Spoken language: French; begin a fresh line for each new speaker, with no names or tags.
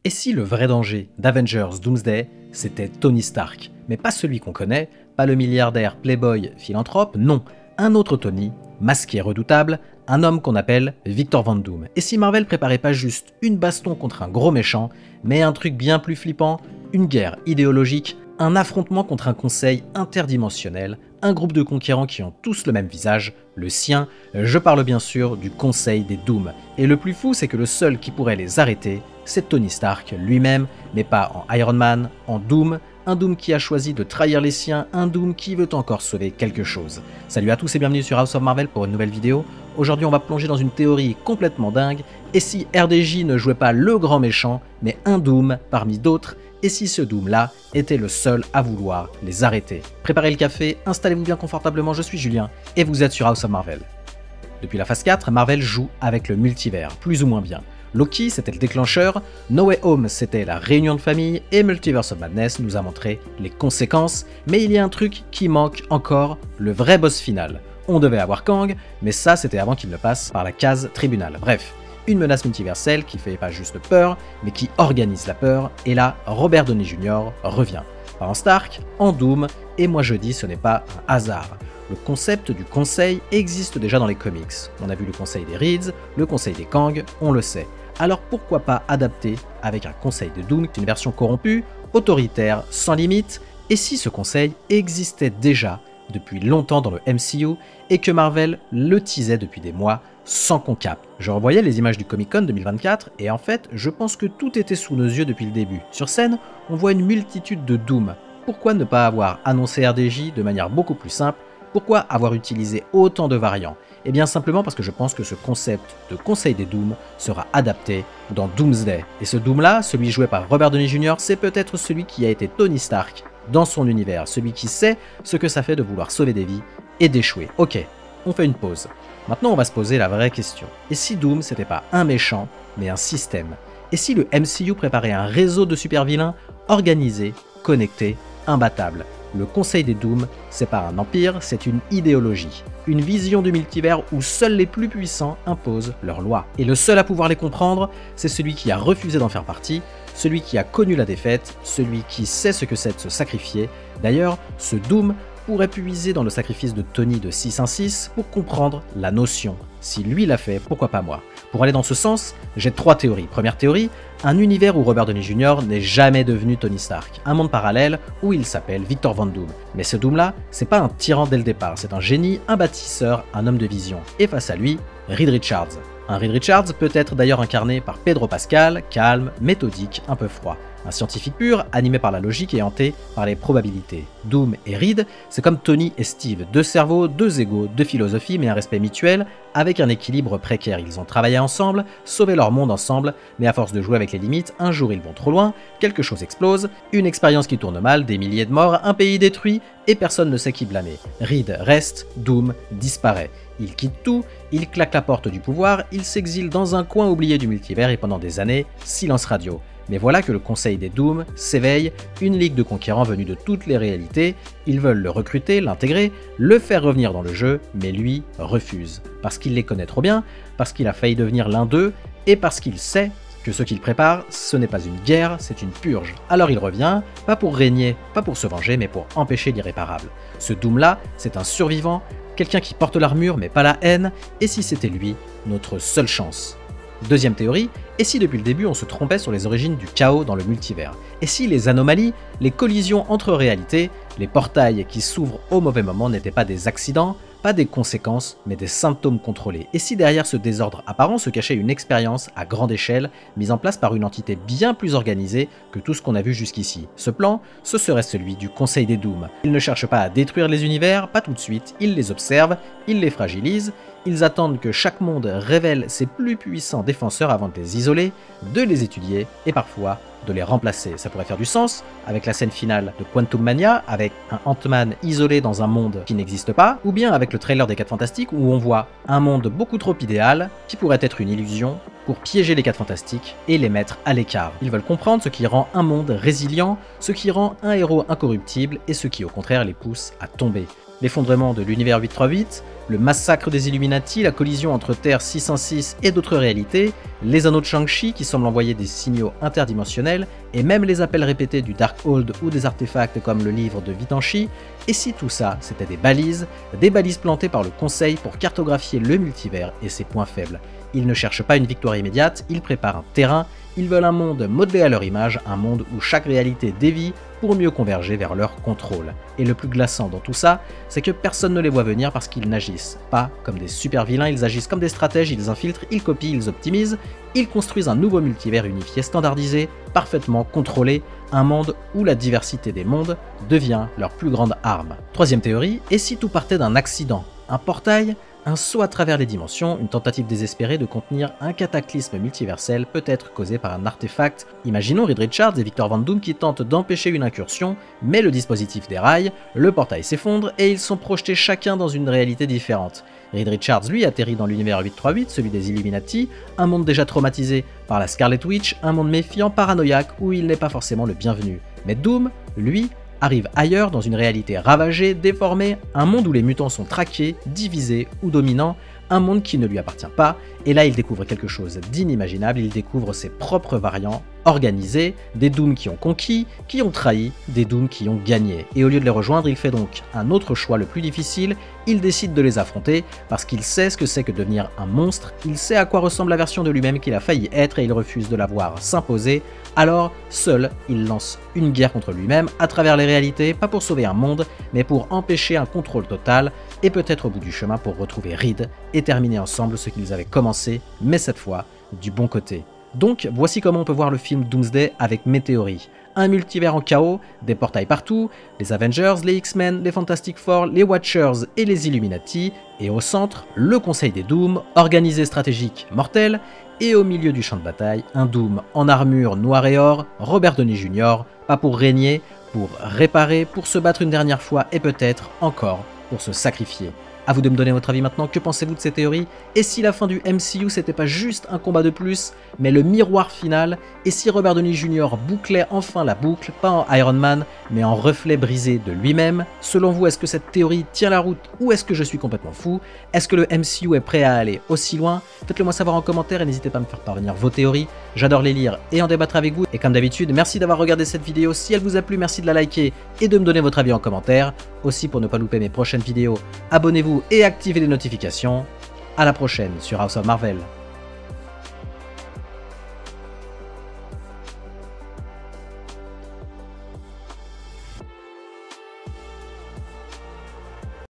Et si le vrai danger d'Avengers Doomsday, c'était Tony Stark? Mais pas celui qu'on connaît, pas le milliardaire playboy philanthrope, non, un autre Tony, masqué redoutable, un homme qu'on appelle Victor Von Doom. Et si Marvel préparait pas juste une baston contre un gros méchant, mais un truc bien plus flippant, une guerre idéologique, un affrontement contre un conseil interdimensionnel, un groupe de conquérants qui ont tous le même visage, le sien, je parle bien sûr du Conseil des Doom. Et le plus fou, c'est que le seul qui pourrait les arrêter, c'est Tony Stark lui-même, mais pas en Iron Man, en Doom, un Doom qui a choisi de trahir les siens, un Doom qui veut encore sauver quelque chose. Salut à tous et bienvenue sur House of Marvel pour une nouvelle vidéo. Aujourd'hui on va plonger dans une théorie complètement dingue, et si RDJ ne jouait pas le grand méchant, mais un Doom parmi d'autres, et si ce Doom-là était le seul à vouloir les arrêter. Préparez le café, installez-vous bien confortablement, je suis Julien, et vous êtes sur House of Marvel. Depuis la phase 4, Marvel joue avec le multivers, plus ou moins bien. Loki, c'était le déclencheur, No Way Home, c'était la réunion de famille, et Multiverse of Madness nous a montré les conséquences, mais il y a un truc qui manque encore, le vrai boss final. On devait avoir Kang, mais ça c'était avant qu'il ne passe par la case tribunal. Bref, une menace multiverselle qui fait pas juste peur, mais qui organise la peur, et là, Robert Downey Jr. revient. Pas en Stark, en Doom, et moi je dis ce n'est pas un hasard. Le concept du conseil existe déjà dans les comics. On a vu le conseil des Reeds, le conseil des Kang, on le sait. Alors pourquoi pas adapter avec un conseil de Doom, une version corrompue, autoritaire, sans limite, et si ce conseil existait déjà depuis longtemps dans le MCU et que Marvel le teasait depuis des mois sans qu'on capte. Je revoyais les images du Comic-Con 2024 et en fait, je pense que tout était sous nos yeux depuis le début. Sur scène, on voit une multitude de Doom. Pourquoi ne pas avoir annoncé RDJ de manière beaucoup plus simple? Pourquoi avoir utilisé autant de variants? Eh bien simplement parce que je pense que ce concept de Conseil des Doom sera adapté dans Doomsday. Et ce Doom-là, celui joué par Robert Downey Jr., c'est peut-être celui qui a été Tony Stark dans son univers, celui qui sait ce que ça fait de vouloir sauver des vies et d'échouer. Ok, on fait une pause. Maintenant on va se poser la vraie question. Et si Doom c'était pas un méchant, mais un système? Et si le MCU préparait un réseau de super vilains organisés, connectés, imbattables? Le Conseil des Doom, c'est pas un empire, c'est une idéologie. Une vision du multivers où seuls les plus puissants imposent leurs lois. Et le seul à pouvoir les comprendre, c'est celui qui a refusé d'en faire partie, celui qui a connu la défaite, celui qui sait ce que c'est de se sacrifier. D'ailleurs, ce Doom pourrait puiser dans le sacrifice de Tony de 616 pour comprendre la notion. Si lui l'a fait, pourquoi pas moi? Pour aller dans ce sens, j'ai 3 théories. Première théorie, un univers où Robert Downey Jr. n'est jamais devenu Tony Stark. Un monde parallèle où il s'appelle Victor Von Doom. Mais ce Doom-là, c'est pas un tyran dès le départ, c'est un génie, un bâtisseur, un homme de vision. Et face à lui, Reed Richards. Un Reed Richards peut être d'ailleurs incarné par Pedro Pascal, calme, méthodique, un peu froid. Un scientifique pur, animé par la logique et hanté par les probabilités. Doom et Reed, c'est comme Tony et Steve, 2 cerveaux, 2 égos, 2 philosophies, mais un respect mutuel, avec un équilibre précaire. Ils ont travaillé ensemble, sauvé leur monde ensemble, mais à force de jouer avec les limites, un jour ils vont trop loin, quelque chose explose, une expérience qui tourne mal, des milliers de morts, un pays détruit, et personne ne sait qui blâmer. Reed reste, Doom disparaît. Il quitte tout, il claque la porte du pouvoir, il s'exile dans un coin oublié du multivers et pendant des années, silence radio. Mais voilà que le Conseil des Doom s'éveille, une ligue de conquérants venus de toutes les réalités, ils veulent le recruter, l'intégrer, le faire revenir dans le jeu, mais lui refuse. Parce qu'il les connaît trop bien, parce qu'il a failli devenir l'un d'eux, et parce qu'il sait que ce qu'il prépare, ce n'est pas une guerre, c'est une purge. Alors il revient, pas pour régner, pas pour se venger, mais pour empêcher l'irréparable. Ce Doom-là, c'est un survivant, quelqu'un qui porte l'armure mais pas la haine, et si c'était lui, notre seule chance. Deuxième théorie, et si depuis le début on se trompait sur les origines du chaos dans le multivers? Et si les anomalies, les collisions entre réalités, les portails qui s'ouvrent au mauvais moment n'étaient pas des accidents, pas des conséquences, mais des symptômes contrôlés? Et si derrière ce désordre apparent se cachait une expérience à grande échelle, mise en place par une entité bien plus organisée que tout ce qu'on a vu jusqu'ici? Ce plan, ce serait celui du Conseil des Doom. Ils ne cherchent pas à détruire les univers, pas tout de suite, ils les observent, ils les fragilisent, ils attendent que chaque monde révèle ses plus puissants défenseurs avant de les isoler, de les étudier et parfois de les remplacer. Ça pourrait faire du sens avec la scène finale de Quantum Mania, avec un Ant-Man isolé dans un monde qui n'existe pas, ou bien avec le trailer des 4 Fantastiques où on voit un monde beaucoup trop idéal qui pourrait être une illusion pour piéger les 4 Fantastiques et les mettre à l'écart. Ils veulent comprendre ce qui rend un monde résilient, ce qui rend un héros incorruptible et ce qui au contraire les pousse à tomber. L'effondrement de l'univers 838, le massacre des Illuminati, la collision entre Terre 616 et d'autres réalités, les anneaux de Shang-Chi qui semblent envoyer des signaux interdimensionnels, et même les appels répétés du Darkhold ou des artefacts comme le livre de Vitanchi, et si tout ça c'était des balises plantées par le Conseil pour cartographier le multivers et ses points faibles. Ils ne cherchent pas une victoire immédiate, ils préparent un terrain, ils veulent un monde modelé à leur image, un monde où chaque réalité dévie pour mieux converger vers leur contrôle. Et le plus glaçant dans tout ça, c'est que personne ne les voit venir parce qu'ils n'agissent pas comme des super vilains, ils agissent comme des stratèges, ils infiltrent, ils copient, ils optimisent, ils construisent un nouveau multivers unifié, standardisé, parfaitement contrôlé, un monde où la diversité des mondes devient leur plus grande arme. Troisième théorie, et si tout partait d'un accident, un portail, un saut à travers les dimensions, une tentative désespérée de contenir un cataclysme multiversel peut-être causé par un artefact. Imaginons Reed Richards et Victor Van Doom qui tentent d'empêcher une incursion, mais le dispositif déraille, le portail s'effondre et ils sont projetés chacun dans une réalité différente. Reed Richards lui atterrit dans l'univers 838, celui des Illuminati, un monde déjà traumatisé par la Scarlet Witch, un monde méfiant, paranoïaque où il n'est pas forcément le bienvenu. Mais Doom, lui, arrive ailleurs dans une réalité ravagée, déformée, un monde où les mutants sont traqués, divisés ou dominants, un monde qui ne lui appartient pas, et là il découvre quelque chose d'inimaginable, il découvre ses propres variants organisés, des Dooms qui ont conquis, qui ont trahi, des Dooms qui ont gagné. Et au lieu de les rejoindre, il fait donc un autre choix le plus difficile, il décide de les affronter, parce qu'il sait ce que c'est que devenir un monstre, il sait à quoi ressemble la version de lui-même qu'il a failli être et il refuse de la voir s'imposer, alors seul il lance une guerre contre lui-même à travers les réalités, pas pour sauver un monde, mais pour empêcher un contrôle total, et peut-être au bout du chemin pour retrouver Reed et terminer ensemble ce qu'ils avaient commencé, mais cette fois du bon côté. Donc voici comment on peut voir le film Doomsday avec mes théories. Un multivers en chaos, des portails partout, les Avengers, les X-Men, les Fantastic Four, les Watchers et les Illuminati, et au centre, le Conseil des Dooms, organisé, stratégique, mortel, et au milieu du champ de bataille, un Doom en armure noire et or, Robert Downey Jr., pas pour régner, pour réparer, pour se battre une dernière fois et peut-être encore pour se sacrifier. A vous de me donner votre avis maintenant, que pensez-vous de ces théories? Et si la fin du MCU c'était pas juste un combat de plus, mais le miroir final? Et si Robert Downey Jr. bouclait enfin la boucle, pas en Iron Man, mais en reflet brisé de lui-même? Selon vous, est-ce que cette théorie tient la route ou est-ce que je suis complètement fou? Est-ce que le MCU est prêt à aller aussi loin? Faites-le moi savoir en commentaire et n'hésitez pas à me faire parvenir vos théories. J'adore les lire et en débattre avec vous. Et comme d'habitude, merci d'avoir regardé cette vidéo. Si elle vous a plu, merci de la liker et de me donner votre avis en commentaire. Aussi, pour ne pas louper mes prochaines vidéos, abonnez-vous et activez les notifications. À la prochaine sur House of Marvel.